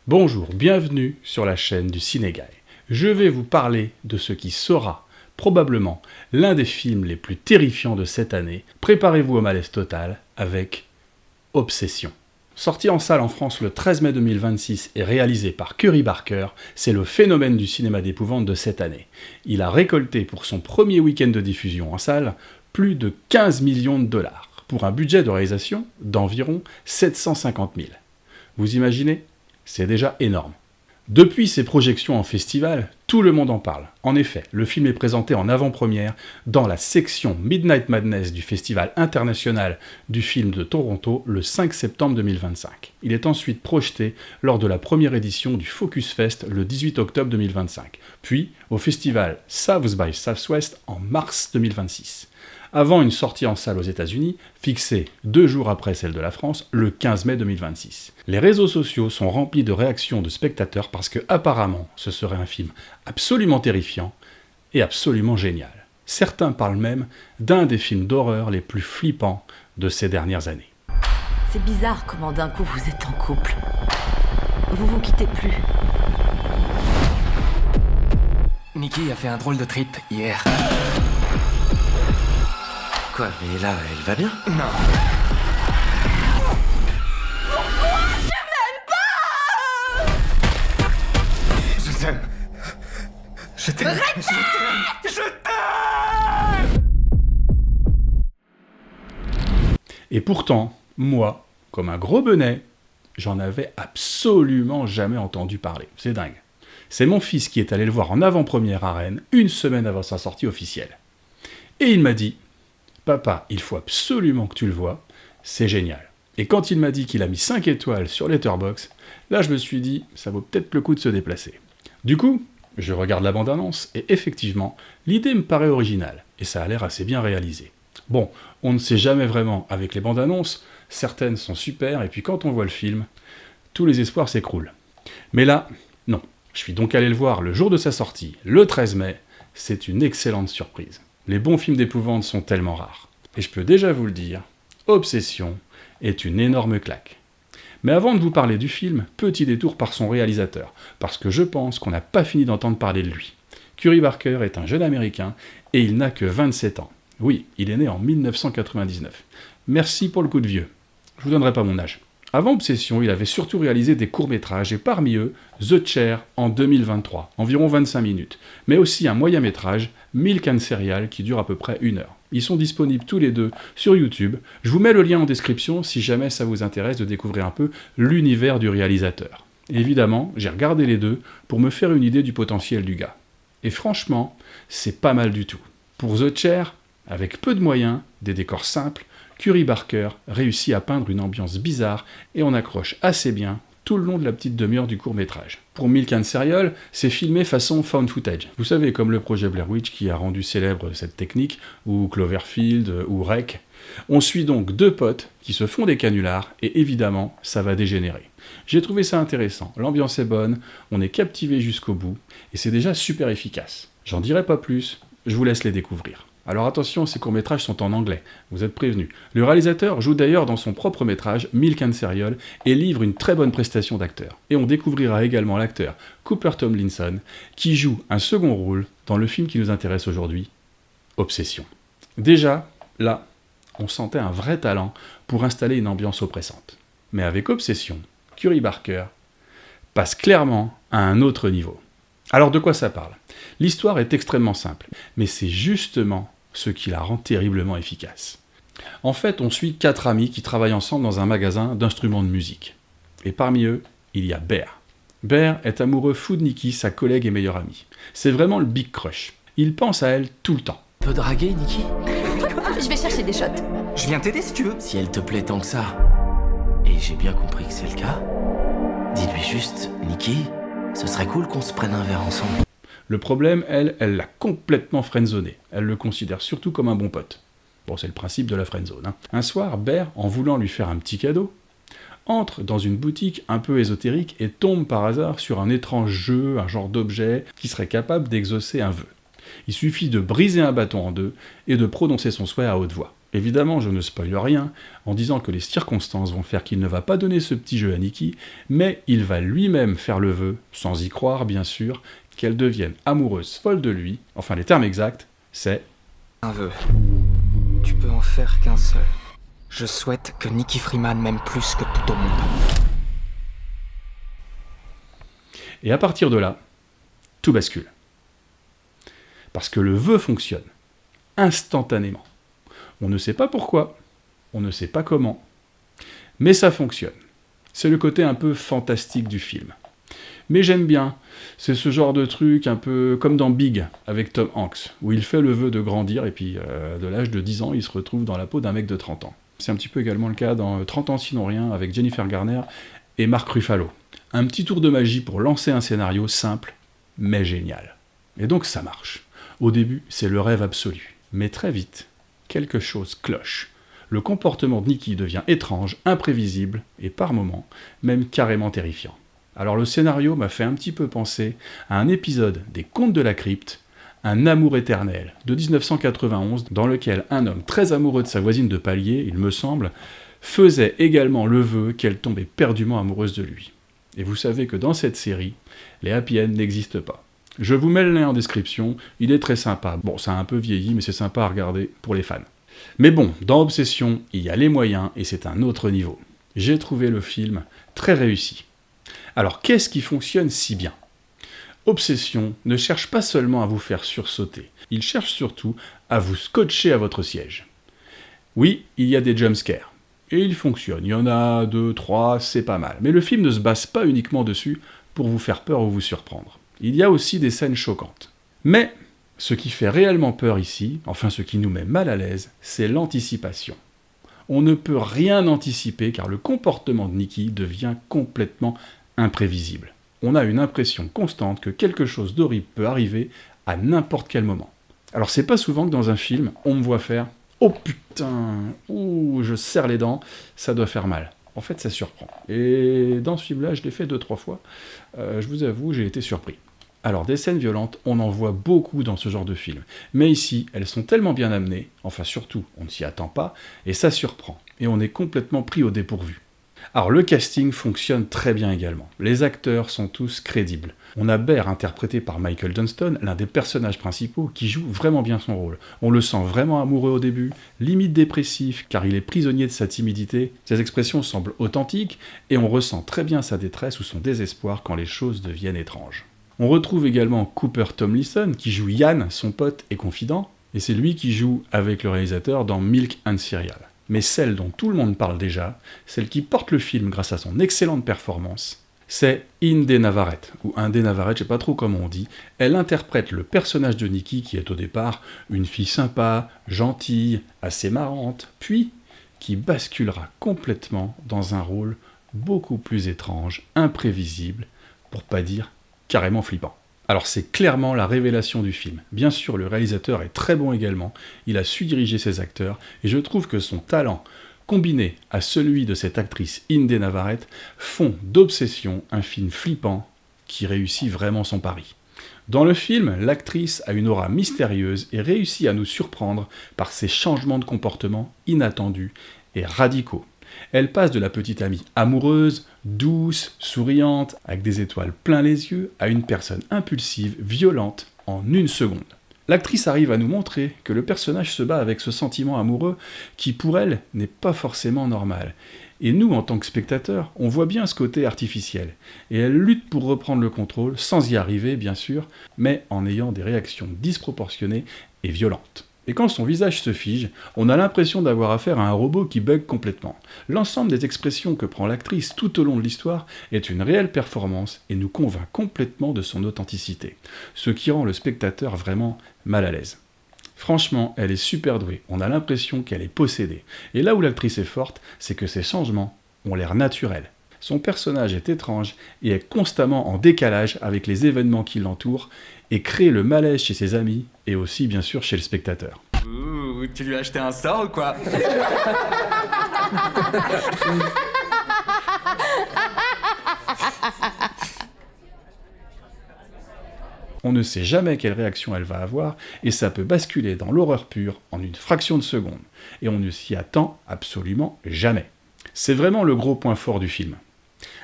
Bonjour, bienvenue sur la chaîne du Ciné-Guy. Je vais vous parler de ce qui sera probablement l'un des films les plus terrifiants de cette année. Préparez-vous au malaise total avec Obsession. Sorti en salle en France le 13 mai 2026 et réalisé par Curry Barker, c'est le phénomène du cinéma d'épouvante de cette année. Il a récolté pour son premier week-end de diffusion en salle plus de 15 millions de dollars, pour un budget de réalisation d'environ 750 000. Vous imaginez ? C'est déjà énorme. Depuis ses projections en festival, tout le monde en parle. En effet, le film est présenté en avant-première dans la section Midnight Madness du Festival international du film de Toronto le 5 septembre 2025. Il est ensuite projeté lors de la première édition du Focus Fest le 18 octobre 2025, puis au festival South by Southwest en mars 2026. Avant une sortie en salle aux États-Unis, fixée 2 jours après celle de la France, le 15 mai 2026. Les réseaux sociaux sont remplis de réactions de spectateurs parce que, apparemment, ce serait un film absolument terrifiant et absolument génial. Certains parlent même d'un des films d'horreur les plus flippants de ces dernières années. C'est bizarre comment d'un coup vous êtes en couple. Vous vous quittez plus. Nikki a fait un drôle de trip hier. Quoi, mais là, elle va bien? Non. Je t'aime. Je t'aime. Je t'aime. Et pourtant, moi, comme un gros benet, j'en avais absolument jamais entendu parler. C'est dingue. C'est mon fils qui est allé le voir en avant-première à Rennes, une semaine avant sa sortie officielle. Et il m'a dit: Papa, il faut absolument que tu le vois, c'est génial. Et quand il m'a dit qu'il a mis 5 étoiles sur Letterboxd, là je me suis dit, ça vaut peut-être le coup de se déplacer. Du coup, je regarde la bande-annonce, et effectivement, l'idée me paraît originale, et ça a l'air assez bien réalisé. Bon, on ne sait jamais vraiment avec les bandes-annonces, certaines sont super, et puis quand on voit le film, tous les espoirs s'écroulent. Mais là, non. Je suis donc allé le voir le jour de sa sortie, le 13 mai, c'est une excellente surprise. Les bons films d'épouvante sont tellement rares. Et je peux déjà vous le dire, Obsession est une énorme claque. Mais avant de vous parler du film, petit détour par son réalisateur, parce que je pense qu'on n'a pas fini d'entendre parler de lui. Curry Barker est un jeune Américain, et il n'a que 27 ans. Oui, il est né en 1999. Merci pour le coup de vieux. Je vous donnerai pas mon âge. Avant Obsession, il avait surtout réalisé des courts-métrages, et parmi eux, The Chair en 2023, environ 25 minutes, mais aussi un moyen-métrage, Milk and Cereal, qui dure à peu près 1 heure. Ils sont disponibles tous les deux sur YouTube. Je vous mets le lien en description si jamais ça vous intéresse de découvrir un peu l'univers du réalisateur. Évidemment, j'ai regardé les deux pour me faire une idée du potentiel du gars. Et franchement, c'est pas mal du tout. Pour The Chair, avec peu de moyens, des décors simples, Curry Barker réussit à peindre une ambiance bizarre et on accroche assez bien tout le long de la petite demi-heure du court-métrage. Pour Milk and Cereal, c'est filmé façon found footage. Vous savez, comme le projet Blair Witch qui a rendu célèbre cette technique, ou Cloverfield, ou Rec. On suit donc 2 potes qui se font des canulars et évidemment, ça va dégénérer. J'ai trouvé ça intéressant, l'ambiance est bonne, on est captivé jusqu'au bout et c'est déjà super efficace. J'en dirai pas plus, je vous laisse les découvrir. Alors attention, ces courts-métrages sont en anglais, vous êtes prévenus. Le réalisateur joue d'ailleurs dans son propre métrage, Milk and Cereal, et livre une très bonne prestation d'acteur. Et on découvrira également l'acteur Cooper Tomlinson, qui joue un second rôle dans le film qui nous intéresse aujourd'hui, Obsession. Déjà, là, on sentait un vrai talent pour installer une ambiance oppressante. Mais avec Obsession, Curry Barker passe clairement à un autre niveau. Alors de quoi ça parle ? L'histoire est extrêmement simple, mais c'est justement ce qui la rend terriblement efficace. En fait, on suit 4 amis qui travaillent ensemble dans un magasin d'instruments de musique. Et parmi eux, il y a Bear. Bear est amoureux fou de Nikki, sa collègue et meilleure amie. C'est vraiment le big crush. Il pense à elle tout le temps. Peut draguer, Nikki? Je vais chercher des shots. Je viens t'aider si tu veux. Si elle te plaît tant que ça, et j'ai bien compris que c'est le cas, dis-lui juste, Nikki, ce serait cool qu'on se prenne un verre ensemble. Le problème, elle l'a complètement friendzoné. Elle le considère surtout comme un bon pote. Bon, c'est le principe de la friendzone, hein. Un soir, Bear, en voulant lui faire un petit cadeau, entre dans une boutique un peu ésotérique et tombe par hasard sur un étrange jeu, un genre d'objet qui serait capable d'exaucer un vœu. Il suffit de briser un bâton en deux et de prononcer son souhait à haute voix. Évidemment, je ne spoile rien en disant que les circonstances vont faire qu'il ne va pas donner ce petit jeu à Nikki, mais il va lui-même faire le vœu, sans y croire bien sûr, qu'elle devienne amoureuse folle de lui. Enfin, les termes exacts, c'est... Un vœu. Tu peux en faire qu'un seul. Je souhaite que Nikki Freeman m'aime plus que tout au monde. Et à partir de là, tout bascule. Parce que le vœu fonctionne, instantanément. On ne sait pas pourquoi, on ne sait pas comment, mais ça fonctionne. C'est le côté un peu fantastique du film. Mais j'aime bien, c'est ce genre de truc un peu comme dans Big, avec Tom Hanks, où il fait le vœu de grandir, et puis de l'âge de 10 ans, il se retrouve dans la peau d'un mec de 30 ans. C'est un petit peu également le cas dans 30 ans sinon rien, avec Jennifer Garner et Mark Ruffalo. Un petit tour de magie pour lancer un scénario simple, mais génial. Et donc ça marche. Au début, c'est le rêve absolu. Mais très vite, quelque chose cloche. Le comportement de Nikki devient étrange, imprévisible, et par moments, même carrément terrifiant. Alors le scénario m'a fait un petit peu penser à un épisode des Contes de la Crypte, Un amour éternel, de 1991, dans lequel un homme très amoureux de sa voisine de palier, il me semble, faisait également le vœu qu'elle tombait perdument amoureuse de lui. Et vous savez que dans cette série, les happy end n'existent pas. Je vous mets le lien en description, il est très sympa. Bon, ça a un peu vieilli, mais c'est sympa à regarder pour les fans. Mais bon, dans Obsession, il y a les moyens, et c'est un autre niveau. J'ai trouvé le film très réussi. Alors, qu'est-ce qui fonctionne si bien ? Obsession ne cherche pas seulement à vous faire sursauter, il cherche surtout à vous scotcher à votre siège. Oui, il y a des jumpscares, et ils fonctionnent, il y en a 2, 3, c'est pas mal. Mais le film ne se base pas uniquement dessus pour vous faire peur ou vous surprendre. Il y a aussi des scènes choquantes. Mais ce qui fait réellement peur ici, enfin ce qui nous met mal à l'aise, c'est l'anticipation. On ne peut rien anticiper car le comportement de Nikki devient complètement imprévisible. On a une impression constante que quelque chose d'horrible peut arriver à n'importe quel moment. Alors c'est pas souvent que dans un film, on me voit faire « Oh putain, ouh, je serre les dents, ça doit faire mal ». En fait, ça surprend. Et dans ce film-là, je l'ai fait 2-3 fois. Je vous avoue, j'ai été surpris. Alors, des scènes violentes, on en voit beaucoup dans ce genre de film. Mais ici, elles sont tellement bien amenées, enfin surtout, on ne s'y attend pas, et ça surprend. Et on est complètement pris au dépourvu. Alors, le casting fonctionne très bien également. Les acteurs sont tous crédibles. On a Bear, interprété par Michael Dunstan, l'un des personnages principaux, qui joue vraiment bien son rôle. On le sent vraiment amoureux au début, limite dépressif, car il est prisonnier de sa timidité. Ses expressions semblent authentiques, et on ressent très bien sa détresse ou son désespoir quand les choses deviennent étranges. On retrouve également Cooper Tomlinson, qui joue Yann, son pote et confident, et c'est lui qui joue avec le réalisateur dans Milk and Cereal. Mais celle dont tout le monde parle déjà, celle qui porte le film grâce à son excellente performance, c'est Inde Navarrete, ou Inde Navarrete, je sais pas trop comment on dit. Elle interprète le personnage de Nikki, qui est au départ une fille sympa, gentille, assez marrante, puis qui basculera complètement dans un rôle beaucoup plus étrange, imprévisible, pour pas dire carrément flippant. Alors c'est clairement la révélation du film. Bien sûr, le réalisateur est très bon également, il a su diriger ses acteurs, et je trouve que son talent, combiné à celui de cette actrice Inde Navarrete, font d'Obsession un film flippant qui réussit vraiment son pari. Dans le film, l'actrice a une aura mystérieuse et réussit à nous surprendre par ses changements de comportement inattendus et radicaux. Elle passe de la petite amie amoureuse, douce, souriante, avec des étoiles plein les yeux, à une personne impulsive, violente, en 1 seconde. L'actrice arrive à nous montrer que le personnage se bat avec ce sentiment amoureux qui, pour elle, n'est pas forcément normal. Et nous, en tant que spectateurs, on voit bien ce côté artificiel. Et elle lutte pour reprendre le contrôle, sans y arriver, bien sûr, mais en ayant des réactions disproportionnées et violentes. Et quand son visage se fige, on a l'impression d'avoir affaire à un robot qui bug complètement. L'ensemble des expressions que prend l'actrice tout au long de l'histoire est une réelle performance et nous convainc complètement de son authenticité, ce qui rend le spectateur vraiment mal à l'aise. Franchement, elle est super douée, on a l'impression qu'elle est possédée. Et là où l'actrice est forte, c'est que ses changements ont l'air naturels. Son personnage est étrange et est constamment en décalage avec les événements qui l'entourent et crée le malaise chez ses amis et aussi bien sûr chez le spectateur. Ouh, tu lui as acheté un sort ou quoi? On ne sait jamais quelle réaction elle va avoir, et ça peut basculer dans l'horreur pure en une fraction de seconde. Et on ne s'y attend absolument jamais. C'est vraiment le gros point fort du film.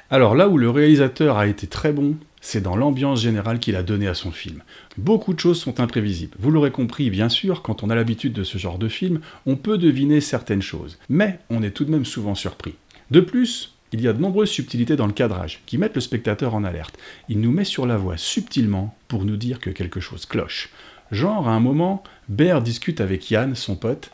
Alors là où le réalisateur a été très bon, c'est dans l'ambiance générale qu'il a donnée à son film. Beaucoup de choses sont imprévisibles. Vous l'aurez compris, bien sûr, quand on a l'habitude de ce genre de film, on peut deviner certaines choses. Mais on est tout de même souvent surpris. De plus, il y a de nombreuses subtilités dans le cadrage, qui mettent le spectateur en alerte. Il nous met sur la voie subtilement pour nous dire que quelque chose cloche. Genre, à un moment, Bear discute avec Yann, son pote,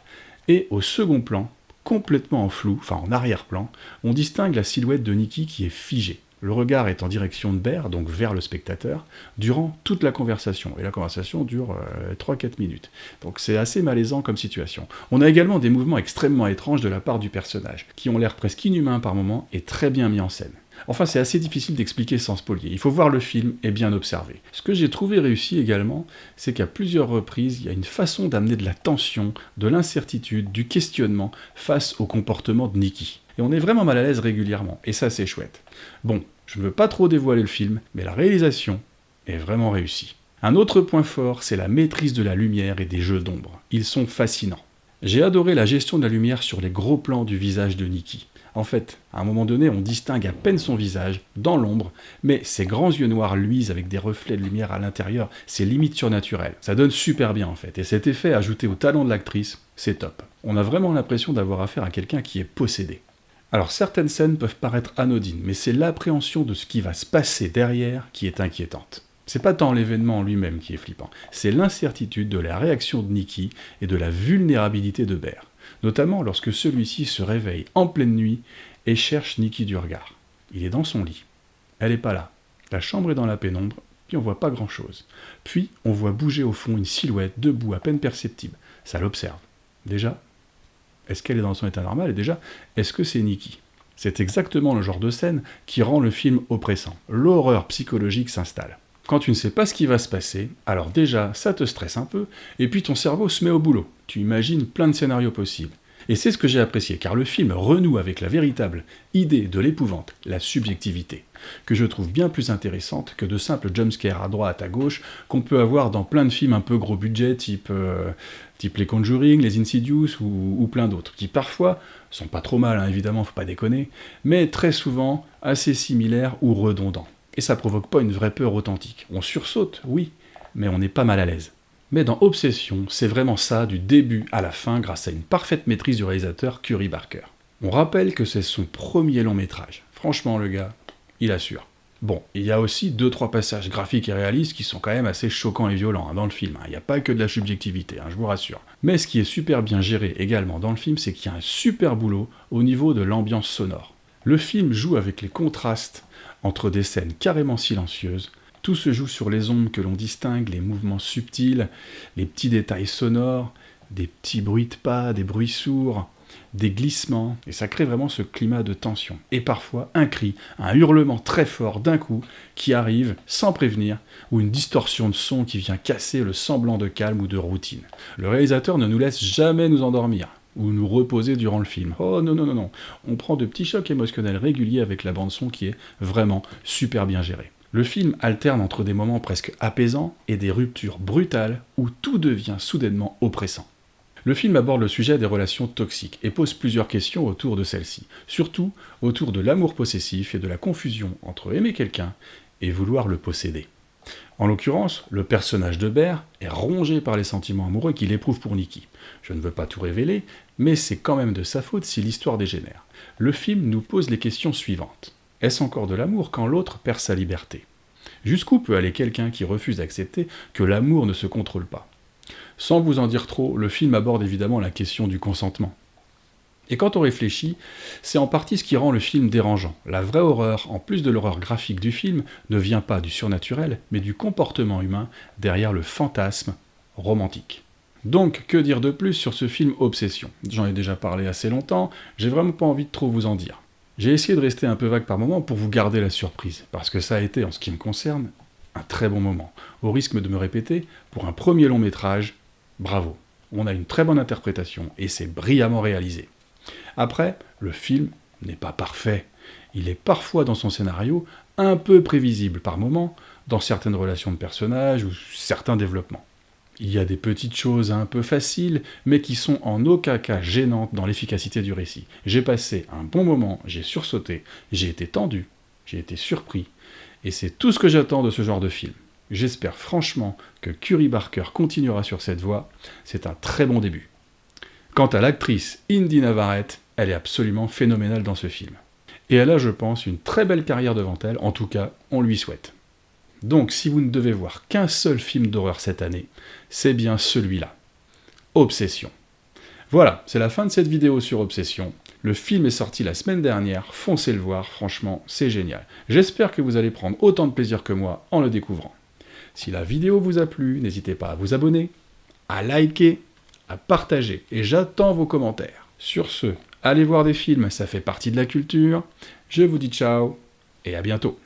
et au second plan, complètement en flou, enfin en arrière-plan, on distingue la silhouette de Nikki qui est figée. Le regard est en direction de Bear, donc vers le spectateur, durant toute la conversation. Et la conversation dure 3-4 minutes. Donc c'est assez malaisant comme situation. On a également des mouvements extrêmement étranges de la part du personnage, qui ont l'air presque inhumains par moments et très bien mis en scène. Enfin, c'est assez difficile d'expliquer sans spolier. Il faut voir le film et bien observer. Ce que j'ai trouvé réussi également, c'est qu'à plusieurs reprises, il y a une façon d'amener de la tension, de l'incertitude, du questionnement face au comportement de Nikki. Et on est vraiment mal à l'aise régulièrement, et ça c'est chouette. Bon, je ne veux pas trop dévoiler le film, mais la réalisation est vraiment réussie. Un autre point fort, c'est la maîtrise de la lumière et des jeux d'ombre. Ils sont fascinants. J'ai adoré la gestion de la lumière sur les gros plans du visage de Nikki. En fait, à un moment donné, on distingue à peine son visage, dans l'ombre, mais ses grands yeux noirs luisent avec des reflets de lumière à l'intérieur, c'est limite surnaturel. Ça donne super bien en fait, et cet effet ajouté au talent de l'actrice, c'est top. On a vraiment l'impression d'avoir affaire à quelqu'un qui est possédé. Alors certaines scènes peuvent paraître anodines, mais c'est l'appréhension de ce qui va se passer derrière qui est inquiétante. C'est pas tant l'événement en lui-même qui est flippant, c'est l'incertitude de la réaction de Nikki et de la vulnérabilité de Bear. Notamment lorsque celui-ci se réveille en pleine nuit et cherche Nikki du regard. Il est dans son lit. Elle n'est pas là. La chambre est dans la pénombre, puis on voit pas grand-chose. Puis on voit bouger au fond une silhouette debout à peine perceptible. Ça l'observe. Déjà, est-ce qu'elle est dans son état normal? Et déjà, est-ce que c'est Nikki? C'est exactement le genre de scène qui rend le film oppressant. L'horreur psychologique s'installe. Quand tu ne sais pas ce qui va se passer, alors déjà, ça te stresse un peu, et puis ton cerveau se met au boulot. Tu imagines plein de scénarios possibles. Et c'est ce que j'ai apprécié, car le film renoue avec la véritable idée de l'épouvante, la subjectivité, que je trouve bien plus intéressante que de simples jumpscares à droite, à gauche, qu'on peut avoir dans plein de films un peu gros budget, type les Conjuring, les Insidious ou plein d'autres, qui parfois sont pas trop mal, hein, évidemment, faut pas déconner, mais très souvent assez similaires ou redondants. Et ça provoque pas une vraie peur authentique. On sursaute, oui, mais on n'est pas mal à l'aise. Mais dans Obsession, c'est vraiment ça du début à la fin grâce à une parfaite maîtrise du réalisateur Curry Barker. On rappelle que c'est son premier long métrage. Franchement, le gars, il assure. Bon, il y a aussi 2-3 passages graphiques et réalistes qui sont quand même assez choquants et violents dans le film. Il n'y a pas que de la subjectivité, je vous rassure. Mais ce qui est super bien géré également dans le film, c'est qu'il y a un super boulot au niveau de l'ambiance sonore. Le film joue avec les contrastes entre des scènes carrément silencieuses. Tout se joue sur les ombres que l'on distingue, les mouvements subtils, les petits détails sonores, des petits bruits de pas, des bruits sourds, des glissements, et ça crée vraiment ce climat de tension. Et parfois, un cri, un hurlement très fort d'un coup, qui arrive sans prévenir, ou une distorsion de son qui vient casser le semblant de calme ou de routine. Le réalisateur ne nous laisse jamais nous endormir, ou nous reposer durant le film. Oh non, non, non, non. On prend de petits chocs émotionnels réguliers avec la bande-son qui est vraiment super bien gérée. Le film alterne entre des moments presque apaisants et des ruptures brutales où tout devient soudainement oppressant. Le film aborde le sujet des relations toxiques et pose plusieurs questions autour de celles-ci, surtout autour de l'amour possessif et de la confusion entre aimer quelqu'un et vouloir le posséder. En l'occurrence, le personnage de Bear est rongé par les sentiments amoureux qu'il éprouve pour Nikki. Je ne veux pas tout révéler, mais c'est quand même de sa faute si l'histoire dégénère. Le film nous pose les questions suivantes. Est-ce encore de l'amour quand l'autre perd sa liberté? Jusqu'où peut aller quelqu'un qui refuse d'accepter que l'amour ne se contrôle pas? Sans vous en dire trop, le film aborde évidemment la question du consentement. Et quand on réfléchit, c'est en partie ce qui rend le film dérangeant. La vraie horreur, en plus de l'horreur graphique du film, ne vient pas du surnaturel, mais du comportement humain derrière le fantasme romantique. Donc, que dire de plus sur ce film Obsession? J'en ai déjà parlé assez longtemps, j'ai vraiment pas envie de trop vous en dire. J'ai essayé de rester un peu vague par moment pour vous garder la surprise, parce que ça a été, en ce qui me concerne, un très bon moment. Au risque de me répéter, pour un premier long métrage, bravo. On a une très bonne interprétation, et c'est brillamment réalisé. Après, le film n'est pas parfait. Il est parfois dans son scénario un peu prévisible par moments, dans certaines relations de personnages ou certains développements. Il y a des petites choses un peu faciles, mais qui sont en aucun cas gênantes dans l'efficacité du récit. J'ai passé un bon moment, j'ai sursauté, j'ai été tendu, j'ai été surpris, et c'est tout ce que j'attends de ce genre de film. J'espère franchement que Curie Barker continuera sur cette voie, c'est un très bon début. Quant à l'actrice Indy Navarrete, elle est absolument phénoménale dans ce film. Et elle a, je pense, une très belle carrière devant elle, en tout cas, on lui souhaite. Donc, si vous ne devez voir qu'un seul film d'horreur cette année, c'est bien celui-là. Obsession. Voilà, c'est la fin de cette vidéo sur Obsession. Le film est sorti la semaine dernière, foncez le voir, franchement, c'est génial. J'espère que vous allez prendre autant de plaisir que moi en le découvrant. Si la vidéo vous a plu, n'hésitez pas à vous abonner, à liker, à partager, et j'attends vos commentaires. Sur ce, allez voir des films, ça fait partie de la culture. Je vous dis ciao, et à bientôt.